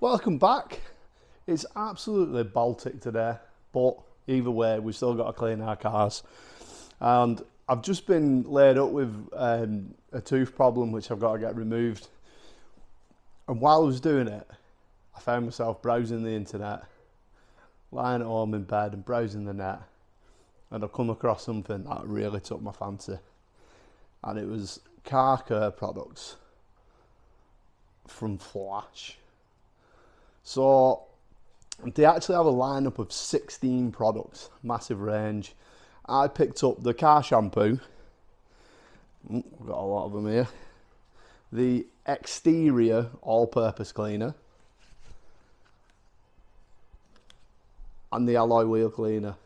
Welcome back. It's absolutely Baltic today, but either way, we've still got to clean our cars. And I've just been laid up with a tooth problem, which I've got to get removed. And while I was doing it, I found myself browsing the internet, lying at home in bed and browsing the net. And I come across something that really took my fancy. And it was car care products from Flash. So they actually have a lineup of 16 products, massive range. I picked up the car shampoo. We've got a lot of them here. The exterior all-purpose cleaner. And the alloy wheel cleaner.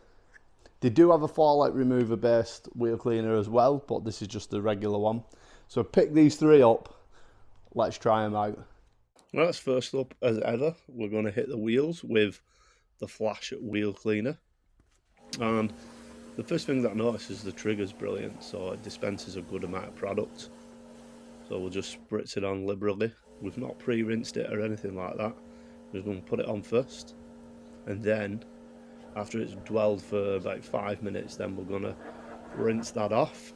They do have a fallout remover based wheel cleaner as well, but this is just the regular one. So pick these three up. Let's try them out. Well, that's first up as ever. We're going to hit the wheels with the Flash wheel cleaner. And the first thing that I noticed is the trigger's brilliant, so it dispenses a good amount of product. So we'll just spritz it on liberally. We've not pre-rinsed it or anything like that. We're just going to put it on first. And then, after it's dwelled for about 5 minutes, then we're going to rinse that off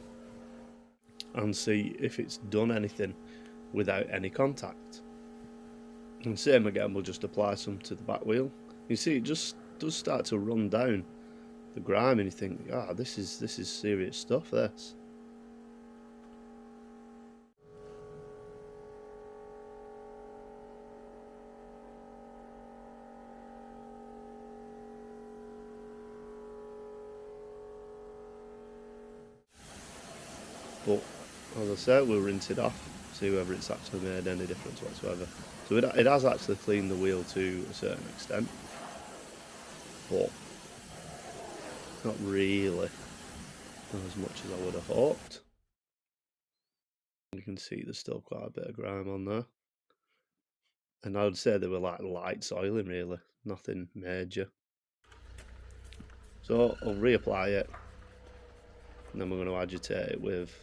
and see if it's done anything without any contact. And same again, we'll just apply some to the back wheel. You see, it just does start to run down the grime, and you think, this is serious stuff, this. But as I said, we'll rinse it off, see whether it's actually made any difference whatsoever. So it has actually cleaned the wheel to a certain extent, but not really as much as I would have hoped. You can see there's still quite a bit of grime on there. And I would say they were like light soiling really, nothing major. So I'll reapply it, and then we're going to agitate it with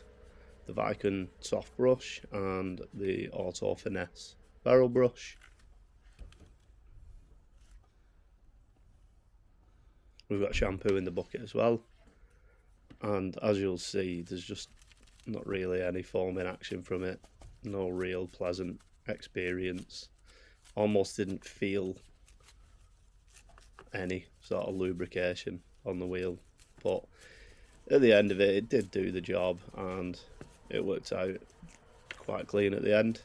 the Vicon soft brush and the Auto Finesse barrel brush. We've got shampoo in the bucket as well, and as you'll see, there's just not really any foaming action from it. No real pleasant experience. Almost didn't feel any sort of lubrication on the wheel, but at the end of it, it did do the job, and it worked out quite clean at the end.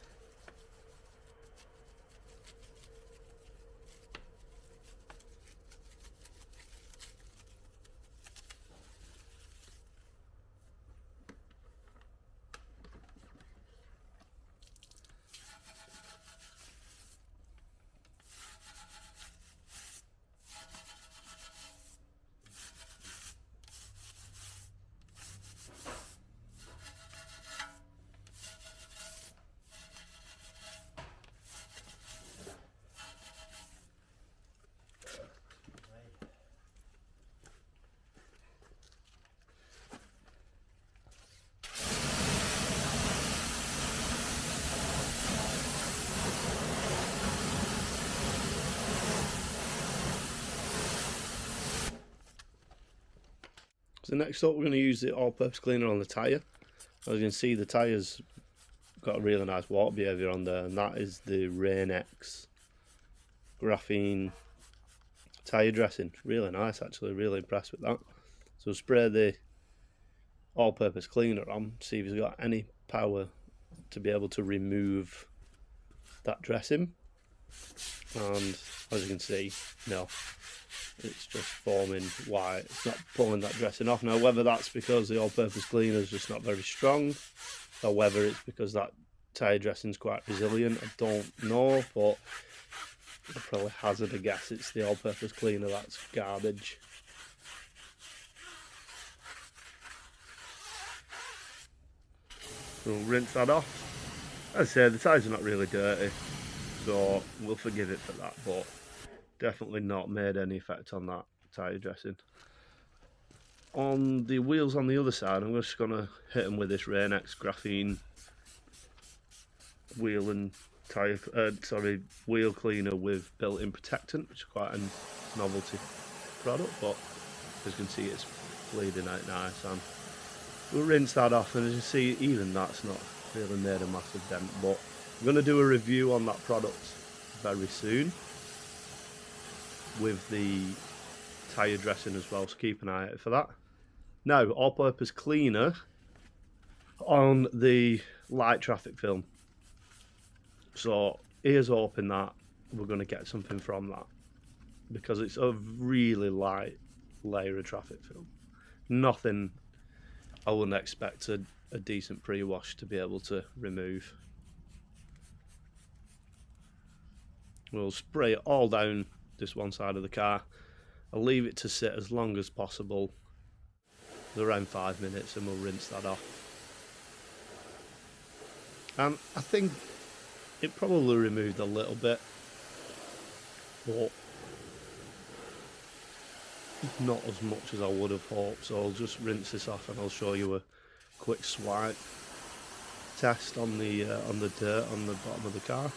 So next up, we're going to use the all-purpose cleaner on the tyre. As you can see, the tyre's got a really nice water behaviour on there, and that is the Rain-X graphene tyre dressing. Really nice, actually, really impressed with that. So spray the all-purpose cleaner on, see if it's got any power to be able to remove that dressing. And as you can see, no. It's just forming white. It's not pulling that dressing off. Now, whether that's because the all-purpose cleaner is just not very strong, or whether it's because that tyre dressing is quite resilient, I don't know, but I'd probably hazard a guess it's the all-purpose cleaner that's garbage. So we'll rinse that off. As I say, the tyres are not really dirty, so we'll forgive it for that, but definitely not made any effect on that tyre dressing. On the wheels on the other side, I'm just going to hit them with this Rain-X graphene wheel and wheel cleaner with built-in protectant, which is quite a novelty product, but as you can see it's bleeding out nice, and we'll rinse that off, and as you see, even that's not really made a massive dent. But I'm going to do a review on that product very soon with the tyre dressing as well, so keep an eye out for that. Now, all-purpose cleaner on the light traffic film. So here's hoping that we're going to get something from that, because it's a really light layer of traffic film. Nothing I wouldn't expect a decent pre-wash to be able to remove. We'll spray it all down this one side of the car. I'll leave it to sit as long as possible, around 5 minutes, and we'll rinse that off. And I think it probably removed a little bit, but not as much as I would have hoped. So I'll just rinse this off, and I'll show you a quick swipe test on the dirt on the bottom of the car.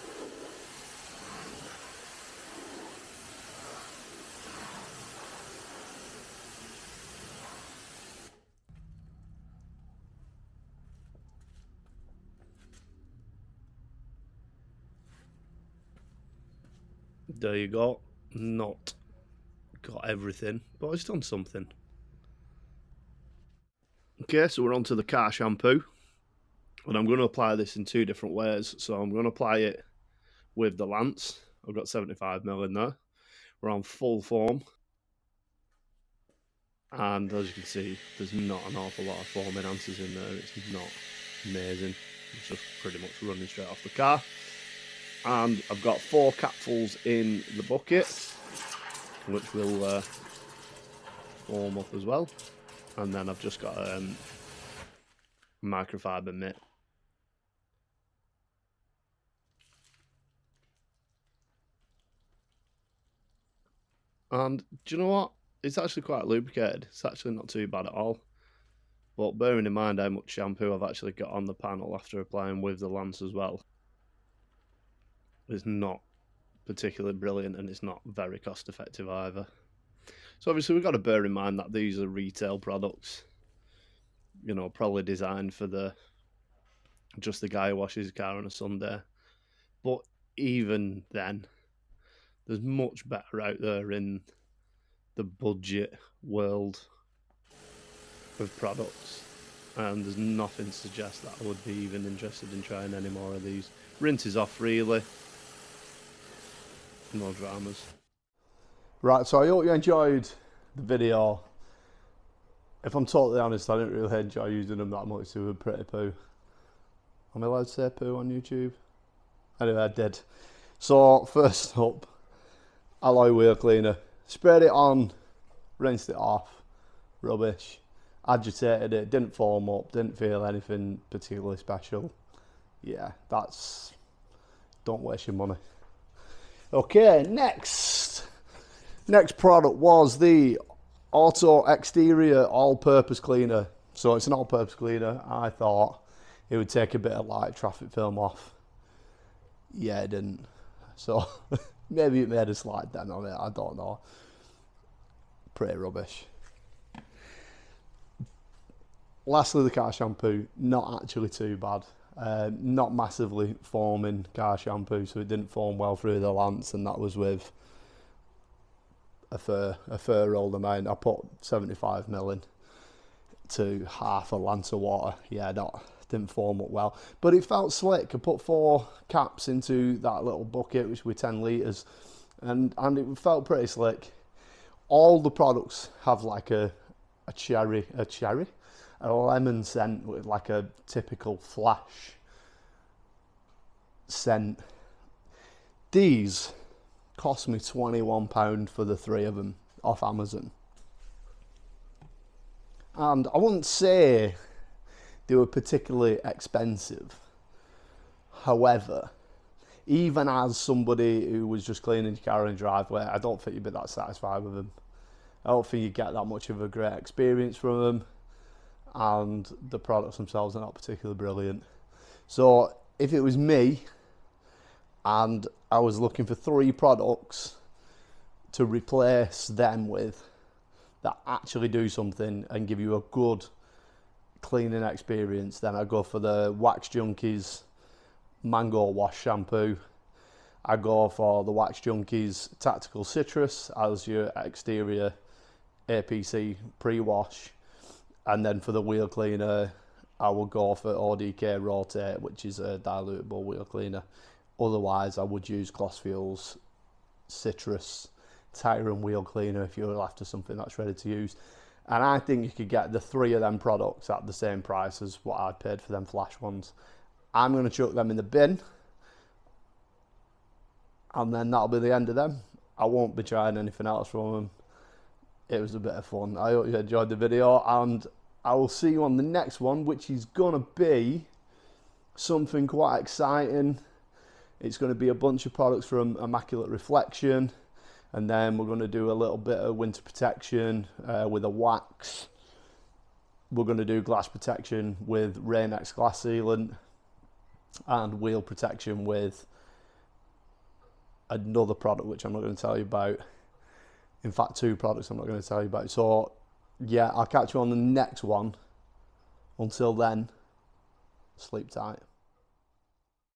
There you go. Not got everything, but it's done something. Okay, so we're on to the car shampoo, and I'm going to apply this in two different ways. So I'm going to apply it with the Lance. I've got 75ml in there. We're on full foam, and as you can see, there's not an awful lot of foam enhancers in there. It's not amazing. It's just pretty much running straight off the car. And I've got 4 capfuls in the bucket, which will foam up as well. And then I've just got a microfiber mitt. And do you know what? It's actually quite lubricated. It's actually not too bad at all. But bearing in mind how much shampoo I've actually got on the panel after applying with the Lance as well, it's not particularly brilliant, and it's not very cost effective either. So obviously we've got to bear in mind that these are retail products, you know, probably designed for just the guy who washes his car on a Sunday. But even then, there's much better out there in the budget world of products, and there's nothing to suggest that I would be even interested in trying any more of these. Rinses off really. No dramas. Right, so I hope you enjoyed the video. If I'm totally honest, I didn't really enjoy using them that much. They were pretty poo. Am I allowed to say poo on YouTube? Anyway, I did. So, first up, alloy wheel cleaner. Sprayed it on, rinsed it off. Rubbish. Agitated it, didn't foam up, didn't feel anything particularly special. Yeah, that's... don't waste your money. Okay, next product was the Auto Exterior all-purpose cleaner. So it's an all-purpose cleaner. I thought it would take a bit of light traffic film off. Yeah, it didn't. So maybe it made a slight dent on it, I don't know. Pretty rubbish. Lastly, the car shampoo, not actually too bad. Not massively foaming car shampoo, so it didn't foam well through the Lance, and that was with a fur rolled amount. I put 75ml in to half a Lance of water. Yeah, didn't foam up well, but it felt slick. I put 4 caps into that little bucket, which was 10 litres, and it felt pretty slick. All the products have like a lemon scent with like a typical flash scent. These cost me £21 for the 3 of them off Amazon. And I wouldn't say they were particularly expensive. However, even as somebody who was just cleaning your car in the driveway, I don't think you'd be that satisfied with them. I don't think you get that much of a great experience from them. And the products themselves are not particularly brilliant. So if it was me, and I was looking for 3 products to replace them with that actually do something and give you a good cleaning experience. Then I go for the Wax Junkies Mango Wash Shampoo. I go for the Wax Junkies Tactical Citrus as your exterior APC pre-wash. And then for the wheel cleaner, I will go for ODK Rotate, which is a dilutable wheel cleaner. Otherwise, I would use Glossfuel's Citrus Tire and Wheel Cleaner if you're after something that's ready to use. And I think you could get the 3 of them products at the same price as what I paid for them Flash ones. I'm going to chuck them in the bin, and then that'll be the end of them. I won't be trying anything else from them. It was a bit of fun. I hope you enjoyed the video, and I will see you on the next one, which is going to be something quite exciting. It's going to be a bunch of products from Immaculate Reflection, and then we're going to do a little bit of winter protection with a wax. We're going to do glass protection with Rain-X glass sealant, and wheel protection with another product which I'm not going to tell you about. In fact, 2 products I'm not going to tell you about. So yeah, I'll catch you on the next one. Until then, sleep tight.